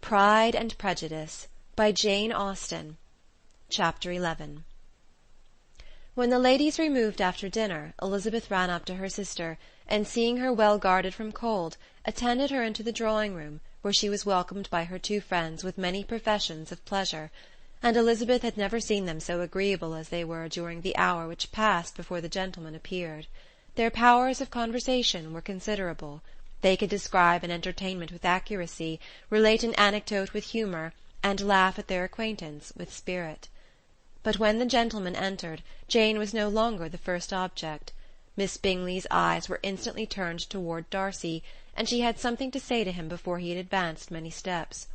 Pride and Prejudice by Jane Austen. Chapter 11. When the ladies removed after dinner, Elizabeth ran up to her sister, and seeing her well guarded from cold, attended her into the drawing-room, where she was welcomed by her two friends with many professions of pleasure, and Elizabeth had never seen them so agreeable as they were during the hour which passed before the gentlemen appeared. Their powers of conversation were considerable. They could describe an entertainment with accuracy, relate an anecdote with humour, and laugh at their acquaintance with spirit. But when the gentlemen entered, Jane was no longer the first object. Miss Bingley's eyes were instantly turned toward Darcy, and she had something to say to him before he had advanced many steps.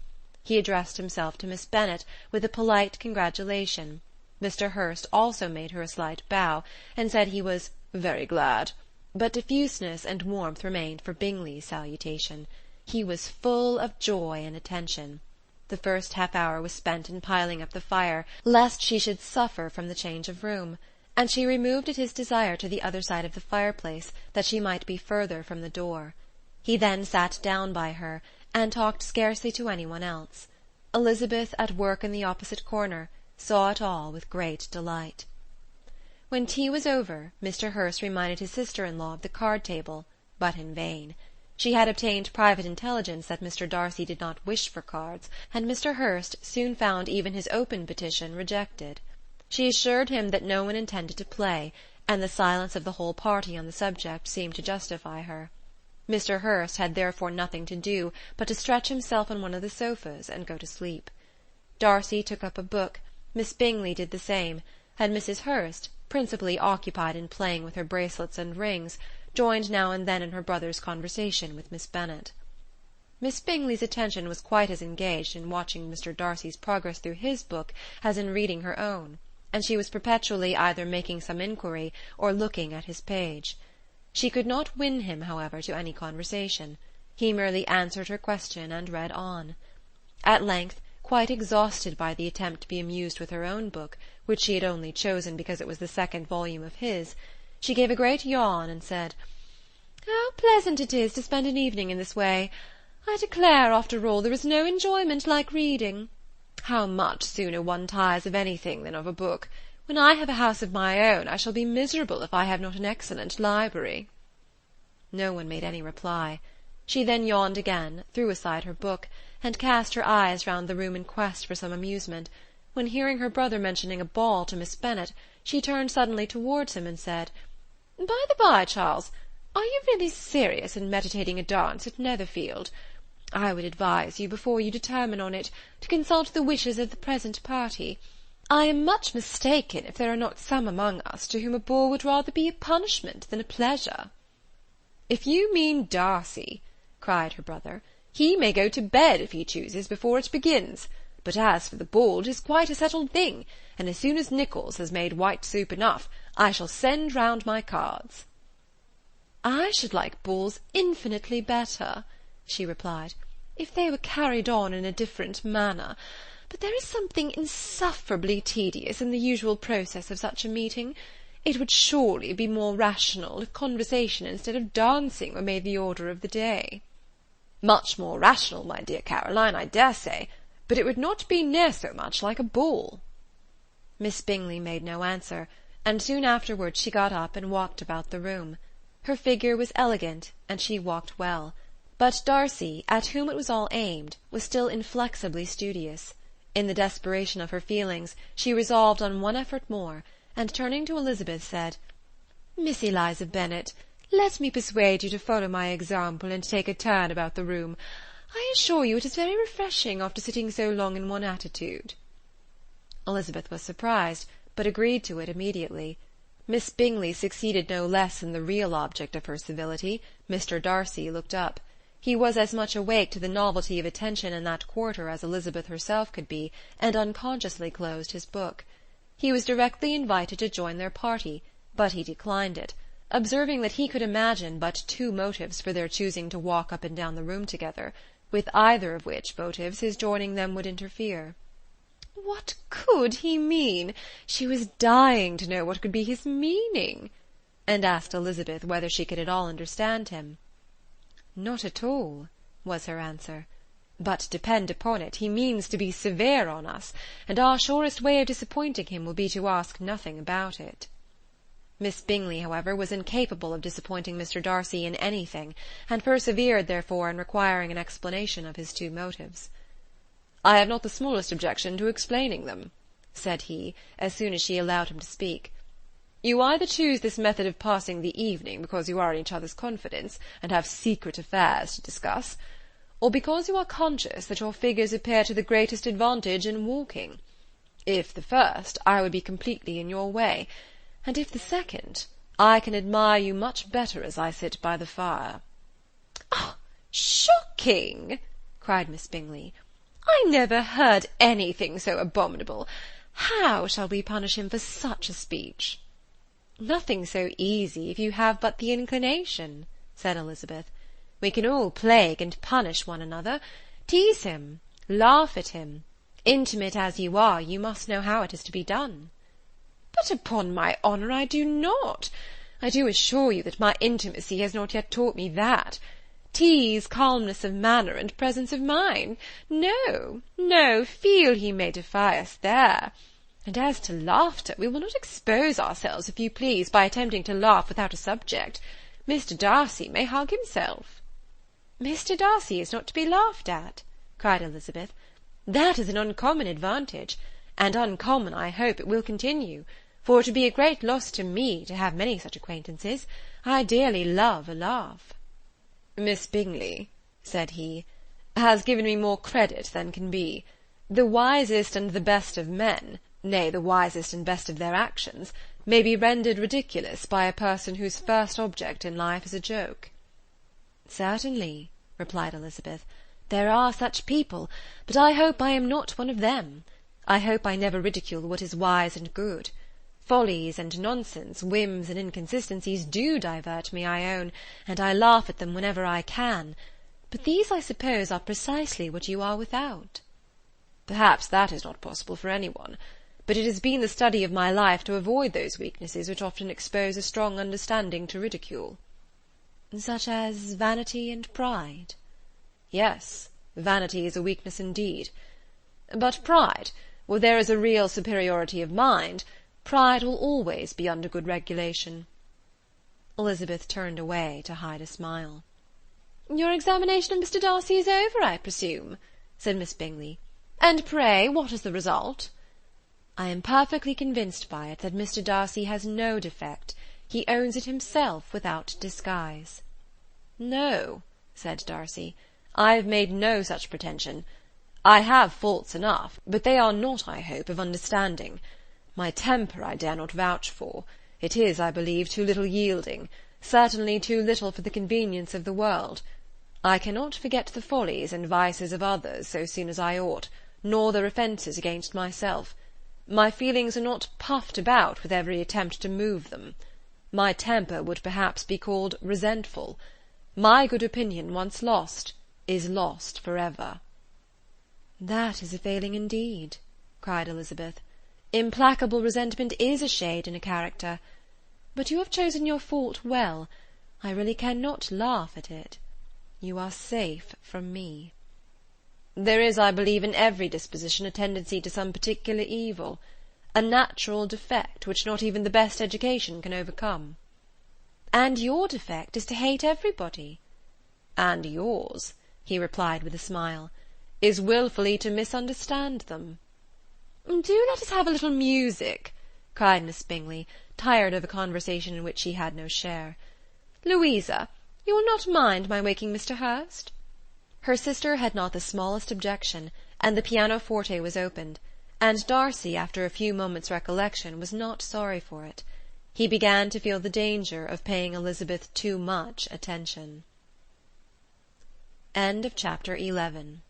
He addressed himself to Miss Bennet with a polite congratulation. Mr. Hurst also made her a slight bow, and said he was very glad, but diffuseness and warmth remained for Bingley's salutation. He was full of joy and attention. The first half-hour was spent in piling up the fire, lest she should suffer from the change of room, and she removed at his desire to the other side of the fireplace, that she might be further from the door. He then sat down by her, and talked scarcely to anyone else. Elizabeth, at work in the opposite corner, saw it all with great delight. When tea was over, Mr. Hurst reminded his sister-in-law of the card-table, but in vain. She had obtained private intelligence that Mr. Darcy did not wish for cards, and Mr. Hurst soon found even his open petition rejected. She assured him that no one intended to play, and the silence of the whole party on the subject seemed to justify her. Mr. Hurst had therefore nothing to do but to stretch himself on one of the sofas and go to sleep. Darcy took up a book, Miss Bingley did the same, and Mrs. Hurst, principally occupied in playing with her bracelets and rings, joined now and then in her brother's conversation with Miss Bennet. Miss Bingley's attention was quite as engaged in watching Mr. Darcy's progress through his book as in reading her own, and she was perpetually either making some inquiry or looking at his page. She could not win him, however, to any conversation. He merely answered her question and read on. At length, quite exhausted by the attempt to be amused with her own book, which she had only chosen because it was the second volume of his, she gave a great yawn and said, "How pleasant it is to spend an evening in this way! I declare, after all, there is no enjoyment like reading. How much sooner one tires of anything than of a book! When I have a house of my own, I shall be miserable if I have not an excellent library." No one made any reply. She then yawned again, threw aside her book, and cast her eyes round the room in quest for some amusement, when, hearing her brother mentioning a ball to Miss Bennet, she turned suddenly towards him and said, "By the by, Charles, are you really serious in meditating a dance at Netherfield? I would advise you, before you determine on it, to consult the wishes of the present party. I am much mistaken if there are not some among us to whom a ball would rather be a punishment than a pleasure." "If you mean Darcy," cried her brother, "he may go to bed, if he chooses, before it begins. But as for the ball, it is quite a settled thing, and as soon as Nicholls has made white soup enough, I shall send round my cards." "I should like balls infinitely better," she replied, "if they were carried on in a different manner. But there is something insufferably tedious in the usual process of such a meeting. It would surely be more rational if conversation instead of dancing were made the order of the day." "Much more rational, my dear Caroline, I dare say, but it would not be near so much like a ball." Miss Bingley made no answer, and soon afterwards she got up and walked about the room. Her figure was elegant, and she walked well, but Darcy, at whom it was all aimed, was still inflexibly studious. In the desperation of her feelings, she resolved on one effort more, and turning to Elizabeth, said, "Miss Eliza Bennet, let me persuade you to follow my example and take a turn about the room. I assure you it is very refreshing after sitting so long in one attitude." Elizabeth was surprised, but agreed to it immediately. Miss Bingley succeeded no less in the real object of her civility. Mr. Darcy looked up. He was as much awake to the novelty of attention in that quarter as Elizabeth herself could be, and unconsciously closed his book. He was directly invited to join their party, but he declined it, observing that he could imagine but two motives for their choosing to walk up and down the room together, with either of which motives his joining them would interfere. What could he mean? She was dying to know what could be his meaning, and asked Elizabeth whether she could at all understand him. "Not at all," was her answer. But depend upon it, he means to be severe on us, and our surest way of disappointing him will be to ask nothing about it." Miss Bingley, however, was incapable of disappointing Mr. Darcy in anything, and persevered, therefore, in requiring an explanation of his two motives. "I have not the smallest objection to explaining them," said he, as soon as she allowed him to speak. "You either choose this method of passing the evening because you are in each other's confidence, and have secret affairs to discuss, or because you are conscious that your figures appear to the greatest advantage in walking. If the first, I would be completely in your way, and if the second, I can admire you much better as I sit by the fire." "Ah, shocking!" cried Miss Bingley. "I never heard anything so abominable. How shall we punish him for such a speech?" "Nothing so easy, if you have but the inclination," said Elizabeth. "We can all plague and punish one another, tease him, laugh at him. Intimate as you are, you must know how it is to be done." "But upon my honour I do not. I do assure you that my intimacy has not yet taught me that. Tease, calmness of manner, and presence of mind. No, no, feel he may defy us there. And as to laughter, we will not expose ourselves, if you please, by attempting to laugh without a subject. Mr. Darcy may hug himself." "Mr. Darcy is not to be laughed at," cried Elizabeth. "That is an uncommon advantage, and uncommon, I hope, it will continue, for it would be a great loss to me to have many such acquaintances. I dearly love a laugh." "Miss Bingley," said he, "has given me more credit than can be. The wisest and the best of men, nay, the wisest and best of their actions, may be rendered ridiculous by a person whose first object in life is a joke." "Certainly," replied Elizabeth, "there are such people, but I hope I am not one of them. I hope I never ridicule what is wise and good. Follies and nonsense, whims and inconsistencies do divert me, I own, and I laugh at them whenever I can, but these, I suppose, are precisely what you are without." "Perhaps that is not possible for any one, but it has been the study of my life to avoid those weaknesses which often expose a strong understanding to ridicule." "Such as vanity and pride?" "Yes, vanity is a weakness indeed. But pride, where there is a real superiority of mind, pride will always be under good regulation." Elizabeth turned away to hide a smile. "Your examination of Mr. Darcy is over, I presume," said Miss Bingley. "And pray, what is the result?" "I am perfectly convinced by it that Mr. Darcy has no defect. He owns it himself without disguise." "No," said Darcy, "I have made no such pretension. I have faults enough, but they are not, I hope, of understanding. My temper I dare not vouch for. It is, I believe, too little yielding, certainly too little for the convenience of the world. I cannot forget the follies and vices of others so soon as I ought, nor their offences against myself. My feelings are not puffed about with every attempt to move them. My temper would perhaps be called resentful. My good opinion, once lost, is lost for ever." "That is a failing indeed," cried Elizabeth. "Implacable resentment is a shade in a character. But you have chosen your fault well. I really cannot laugh at it. You are safe from me." "There is, I believe, in every disposition a tendency to some particular evil, a natural defect which not even the best education can overcome." "And your defect is to hate everybody." "And yours," he replied with a smile, "is wilfully to misunderstand them." "Do let us have a little music," cried Miss Bingley, tired of a conversation in which she had no share. "Louisa, you will not mind my waking Mr. Hurst?" Her sister had not the smallest objection, and the pianoforte was opened, and Darcy, after a few moments' recollection, was not sorry for it. He began to feel the danger of paying Elizabeth too much attention. Chapter 12